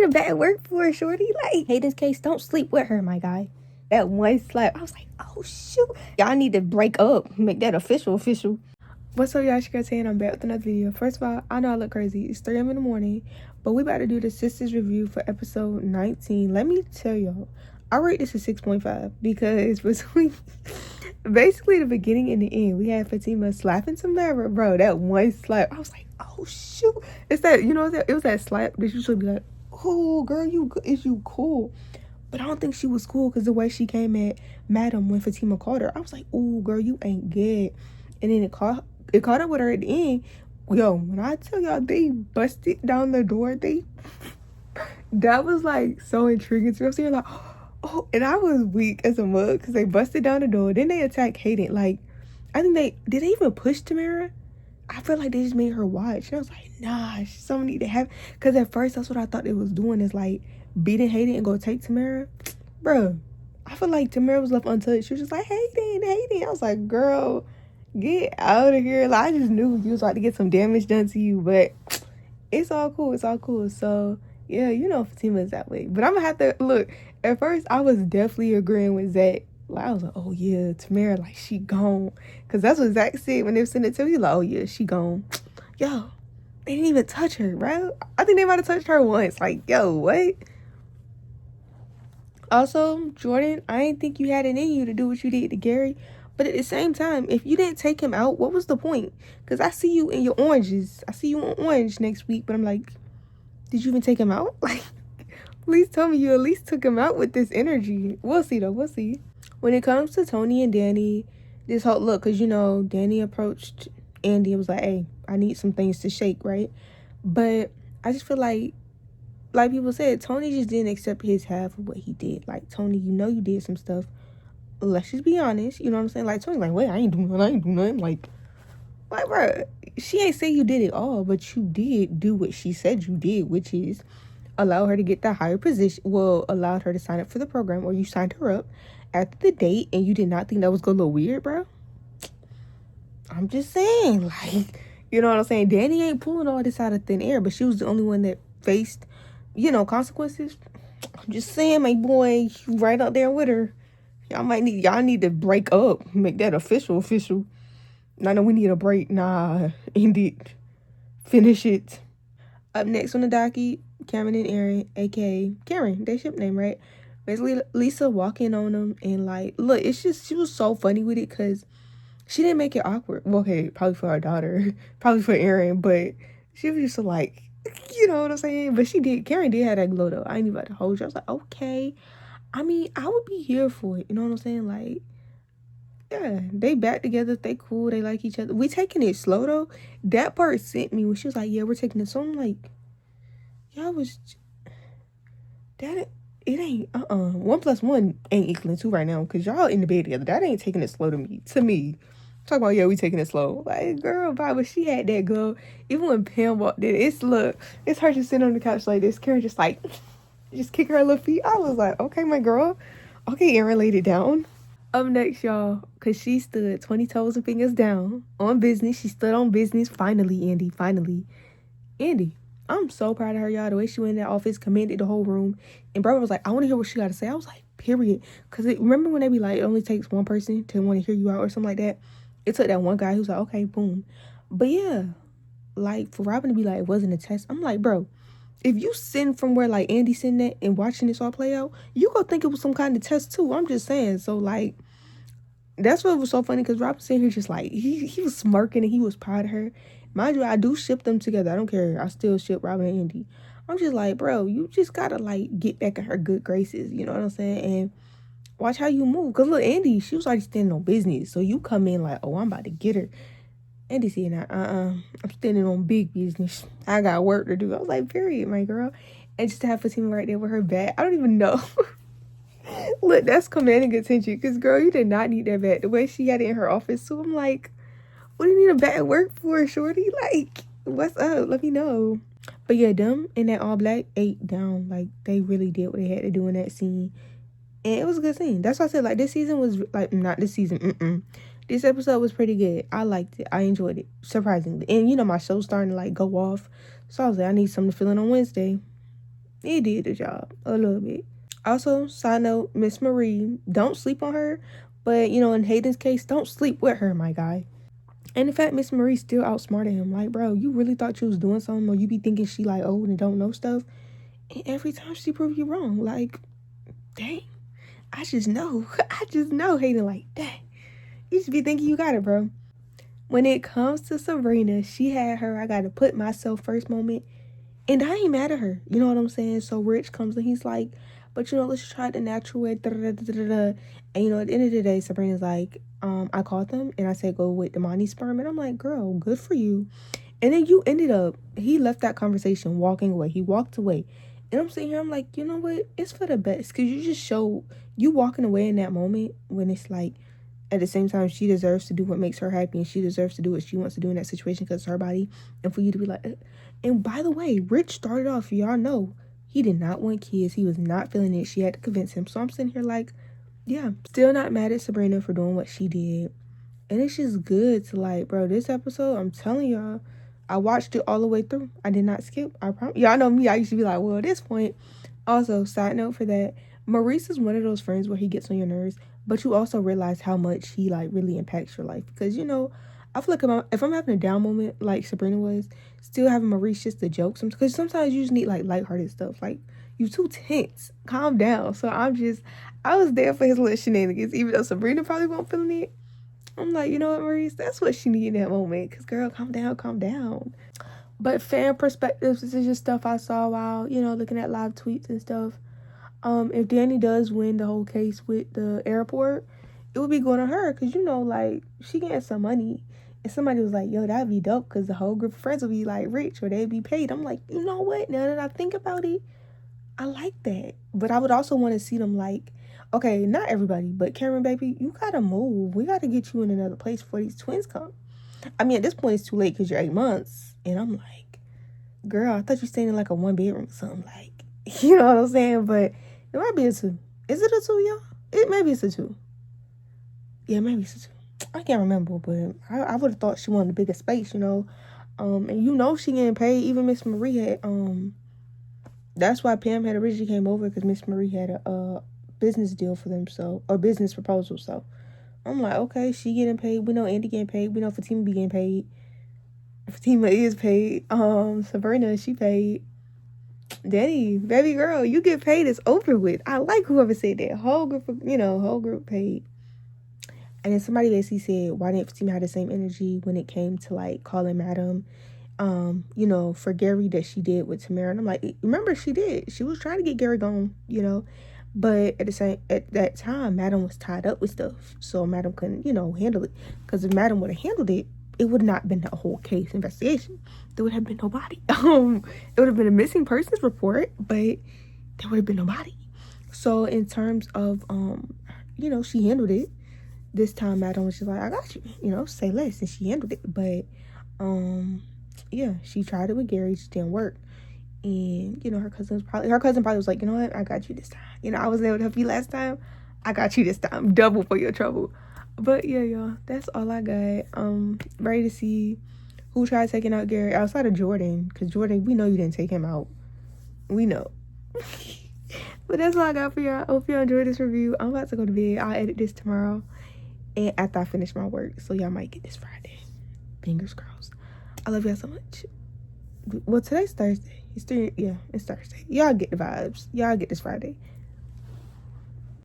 need a bad word for it, shorty. Like, Hayden's case, don't sleep with her, my guy. That one slap, I was like, oh, shoot. Y'all need to break up. Make that official. What's up, y'all? It's your girl, and I'm back with another video. First of all, I know I look crazy. It's 3 a.m. in the morning, but we about to do the Sistas review for episode 19. Let me tell y'all, I rate this a 6.5 because between basically the beginning and the end, we had Fatima slapping Tamara, bro. That one slap, I was like, oh, shoot. It's that, it was that slap that you should be like, oh, girl, is you cool? But I don't think she was cool because the way she came at Madam when Fatima called her, I was like, oh, girl, you ain't good. And then it caught up with her at the end. Yo, when I tell y'all they busted down the door, that was like so intriguing to me. I was here like, oh, and I was weak as a mug because they busted down the door. Then they attacked Hayden. Like, I think did they even push Tamara? I feel like they just made her watch. And I was like, nah, someone need to have, because at first that's what I thought they was doing, is like beating Hayden and go take Tamara. Bruh, I feel like Tamara was left untouched. She was just like, Hayden. I was like, girl, get out of here. Like, I just knew you was about to get some damage done to you, but it's all cool. So yeah, Fatima is that way. But I'm gonna have to look. At first I was definitely agreeing with Zach. Like, I was like, oh yeah, Tamara, like, she gone. Because that's what Zach said when they sent it to me. Like, oh yeah, she gone. Yo, they didn't even touch her, bro. I think they might have touched her once. Like, yo, what? Also, Jordan, I didn't think you had it in you to do what you did to Gary. But at the same time, if you didn't take him out, what was the point? Because I see you in your oranges. I see you on orange next week. But I'm like, did you even take him out? Like, please tell me you at least took him out with this energy. We'll see, though. We'll see. When it comes to Tony and Danny, this whole look, because, Danny approached Andy and was like, hey, I need some things to shake, right? But I just feel like people said, Tony just didn't accept his half of what he did. Like, Tony, you did some stuff. Let's just be honest. You know what I'm saying? Like, Tony, like, wait, I ain't do nothing. Like, bro, she ain't say you did it all, but you did do what she said you did, which is allow her to get that higher position. Well, allowed her to sign up for the program, or you signed her up after the date, and you did not think that was going to look weird, bro. I'm just saying, like, you know what I'm saying? Danny ain't pulling all this out of thin air, but she was the only one that faced, consequences. I'm just saying, my boy, you right out there with her. Y'all need to break up. Make that official. I know we need a break. Nah, indeed. Finish it. Up next on the docket, Cameron and Aaron, aka Karen, they ship name, right? Basically, Lisa walking on them, and like, look, it's just, she was so funny with it because she didn't make it awkward. Well, okay, probably for her daughter, probably for Aaron, but she was just like, you know what I'm saying? But Karen did have that glow though. I ain't even about to hold you. I was like, okay. I mean, I would be here for it. You know what I'm saying? Like, yeah, they back together. They cool. They like each other. We taking it slow though. That part sent me when she was like, yeah, we're taking it slow. I'm like, y'all was, that, it ain't, 1 + 1 ain't equaling 2 right now. Because y'all in the bed together. That ain't taking it slow to me. Talk about, yeah, we taking it slow. Like, girl, bye. But she had that glow. Even when Pam walked in, it's her just sitting on the couch like this. Karen just like, just kick her little feet. I was like, okay, my girl. Okay, Aaron laid it down. Up next, y'all, because she stood 20 toes and fingers down on business. She stood on business. Finally, Andy. Andy, I'm so proud of her, y'all. The way she went in that office, commanded the whole room. And brother was like, I want to hear what she got to say. I was like, period. Because remember when they be like, it only takes one person to want to hear you out or something like that? It took that one guy who's like, okay, boom. But yeah, like, for Robin to be like, it wasn't a test. I'm like, bro, if you sitting from where like Andy sitting at and watching this all play out, you gonna think it was some kind of test too. I'm just saying. So like, that's what was so funny, because Robin sitting here just like, he was smirking and he was proud of her. Mind you, I do ship them together. I don't care. I still ship Robin and Andy. I'm just like, bro, you just gotta like get back in her good graces. You know what I'm saying? And watch how you move. Because look, Andy, she was already standing on business. So you come in like, oh, I'm about to get her. Andy said, I'm standing on big business. I got work to do. I was like, period, my girl. And just to have Fatima right there with her bat, I don't even know. Look, that's commanding attention. Because, girl, you did not need that bat. The way she had it in her office, too, I'm like, what do you need a bat at work for, shorty? Like, what's up? Let me know. But yeah, them in that all black ate down. Like, they really did what they had to do in that scene. And it was a good scene. That's why I said, like, this season was, like, not this season, This episode was pretty good. I liked it. I enjoyed it, surprisingly. And, my show's starting to, like, go off. So I was like, I need something to fill in on Wednesday. It did the job a little bit. Also, side note, Miss Marie, don't sleep on her. But, in Hayden's case, don't sleep with her, my guy. And in fact, Miss Marie still outsmarted him. Like, bro, you really thought you was doing something, or you be thinking she like old and don't know stuff. And every time she prove you wrong. Like, dang. I just know. I just know, Hayden, like, dang. You should be thinking you got it, bro. When it comes to Sabrina, she had her I gotta put myself first moment. And I ain't mad at her. You know what I'm saying? So Rich comes and he's like, but let's just try it the natural way. Da, da, da, da, da. And at the end of the day, Sabrina's like, I called them and I said go with the Monty sperm. And I'm like, girl, good for you. And then he left that conversation walking away. He walked away. And I'm sitting here, I'm like, you know what? It's for the best. Because you just showed you walking away in that moment when it's like, at the same time, she deserves to do what makes her happy, and she deserves to do what she wants to do in that situation because it's her body. And for you to be like, and by the way, Rich started off, y'all know, he did not want kids. He was not feeling it. She had to convince him. So I'm sitting here like, yeah, still not mad at Sabrina for doing what she did. And it's just good to like, bro, this episode, I'm telling y'all, I watched it all the way through. I did not skip. I promise. Y'all know me. I used to be like, well, at this point. Also, side note for that, Maurice is one of those friends where he gets on your nerves, but you also realize how much he like really impacts your life. Because I feel like if I'm having a down moment like Sabrina was, still having Maurice just a joke. Because sometimes you just need like lighthearted stuff. Like, you too tense. Calm down. So I was there for his little shenanigans, even though Sabrina probably won't feel it. I'm like, you know what, Maurice? That's what she needed in that moment. Because, girl, calm down, calm down. But fan perspectives, this is just stuff I saw while, looking at live tweets and stuff. If Danny does win the whole case with the airport, it would be going to her. Because, like, she getting some money. And somebody was like, yo, that'd be dope. Because the whole group of friends would be, like, rich or they'd be paid. I'm like, you know what? Now that I think about it, I like that. But I would also want to see them, like, okay, not everybody, but Cameron, baby, you got to move. We got to get you in another place before these twins come. I mean, at this point, it's too late because you're 8 months. And I'm like, girl, I thought you stayed in, like, a 1-bedroom or something. Like, you know what I'm saying? But it might be a 2. Is it a 2, y'all? Maybe it's a 2. Yeah, maybe it's a 2. I can't remember, but I would have thought she wanted a bigger space, And she getting paid. Even Miss Marie had, that's why Pam had originally came over, because Miss Marie had a business deal for them, or business proposal. So I'm like, okay, she getting paid. We know Andy getting paid. We know Fatima be getting paid. Fatima is paid. Sabrina, she paid. Danny, baby girl, you get paid, it's over with. I like whoever said that. Whole group paid. And then somebody basically said, why didn't Fatima have the same energy when it came to like calling Madam, for Gary that she did with Tamara? And I'm like, remember, she did. She was trying to get Gary gone, But at that time, Madam was tied up with stuff. So Madam couldn't, handle it. Because if Madam would have handled it, it would not have been a whole case investigation. There would have been nobody. It would have been a missing persons report, but there would have been nobody. So in terms of, she handled it. This time, Madam was just like, I got you, say less. And she handled it. But, she tried it with Gary. It just didn't work. And, her cousin probably was like, you know what? I got you this time. I was able to help you last time. I got you this time. Double for your trouble. But, yeah, y'all. That's all I got. Ready to see who tried taking out Gary outside of Jordan. Because Jordan, we know you didn't take him out. We know. But that's all I got for y'all. I hope y'all enjoyed this review. I'm about to go to bed. I'll edit this tomorrow. And after I finish my work. So y'all might get this Friday. Fingers crossed. I love y'all so much. Well, today's Thursday. It's Thursday. Y'all get the vibes. Y'all get this Friday.